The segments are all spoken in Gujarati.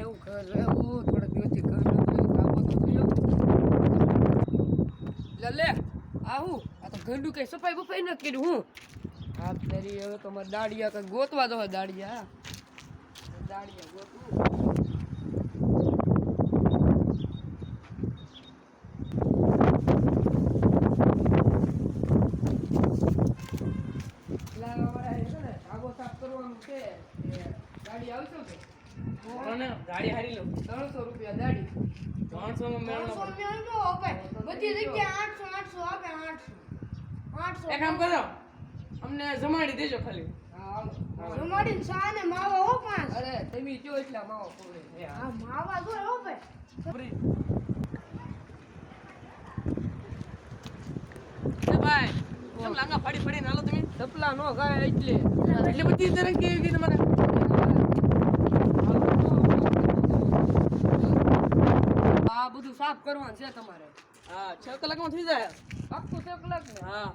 નવું ઘર રહેવું થોડા દિવસથી ઘર નતું કામ તો થયું લે આવું આ તો ઘરનું કઈ સફાઈ બફાઈ ન કર્યું હું આ તેરી હવે તો મારે દાડિયા કઈ ગોતવા દો દાડિયા ગોતવું ગાડી આવશે કે ગાડી હારી લો 300 રૂપિયા દાડી 300 માં મેળનો આપે બધી જગ્યાએ 800 આપે 800 એક કામ કરો અમને જમાડી દેજો ખાલી હા જમાડીને ચા ને માવા હો પાંચ અરે તમે જો એટલા માવા પોરે હા માવા જો હો બે ફરી એ ભાઈ કેમ લાંગા ફડી નાલો તમે ટપલા નો ગાય એટલે બધી તરફ કેવી ગઈ તમારે આ બધું સાફ કરવાનું છે તમારે હા 6 કલાકમાં થઈ જાય આખું 6 કલાક ને હા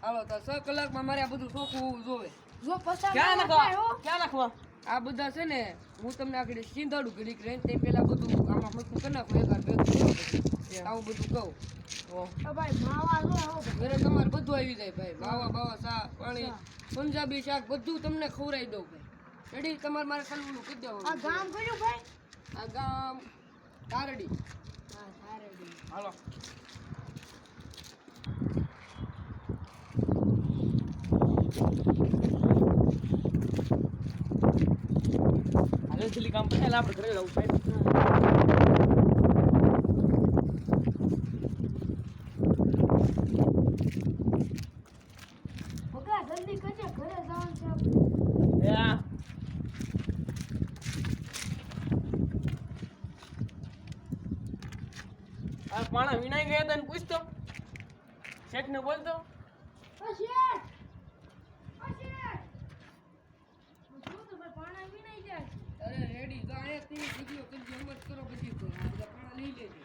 હાલો તો 6 કલાકમાં મારે આ બધું સોખું હોવું જોવે જો પસાર ક્યાં નાખવા આ બધા છે ને હું તમને આગળ સીંધાડું ઘડીક રહીને તે પેલા બધું આમાં મસ્તું કરી નાખું એકાદ બે આવું બધું કહું ભાઈ માવા જો હો ઘરે તમારે બધું આવી જાય ભાઈ માવા બાવા શાક પાણી પંજાબી શાક બધું તમને ખવડાવી દઉં ભાઈ રેડી તમારે મારે ખાલી ઓલું કરી દેવાનું આ ગામ કયું ભાઈ આ ગામ તારડી હા તારડી હાલો હાલે જલ્દી કામ પહેલા આપણે ઘરે જવું ભાઈ બગા જલ્દી કરજે ઘરે જવાનું છે યા આ પાણા વિનાઈ ગયા હતા ને પૂછતો શેઠ ને બોલતો શેઠ શું તો ભાઈ પાણા વિનાઈ જાય અરે રેડી તો આયા થી વિડિયો કરજો એમ જ કરો બધી તો આ બધા પાણા લઈ લેજો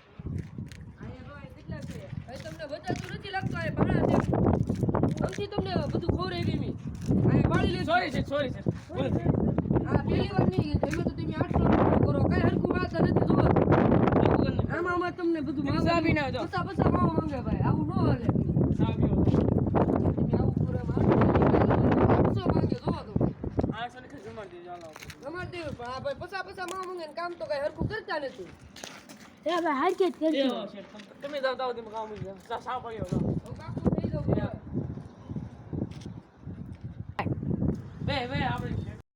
આયા ભાઈ કેટલા છે ભાઈ તમને બતાતું નથી લાગતું આ પાણા છે અમથી તમને બધું ખવડાવી મી આયા પાડી લેજો સોરી છે બોલ આ પેલી વાર નહીં તમે તો તમે 800 કરો કઈ હરખું વાત નથી જોવા આમાં તમને બધું માંગી ના દો પસા માવો માંગે ભાઈ આવું ન હાલે સાબિયો તમે આવું પૂરે માંગે 800 માંગે જોવા દો 800 ને જમાડી દેજો હાલો જમાડી દેજો પણ આ ભાઈ પસા માવો માંગે ને કામ તો કઈ હરખું કરતા નથી એ ભાઈ હરકેત કરજો તમે જાવ તમે કામ મૂકી સા પડ્યો તો કાકુ થઈ જાવ બે આપણે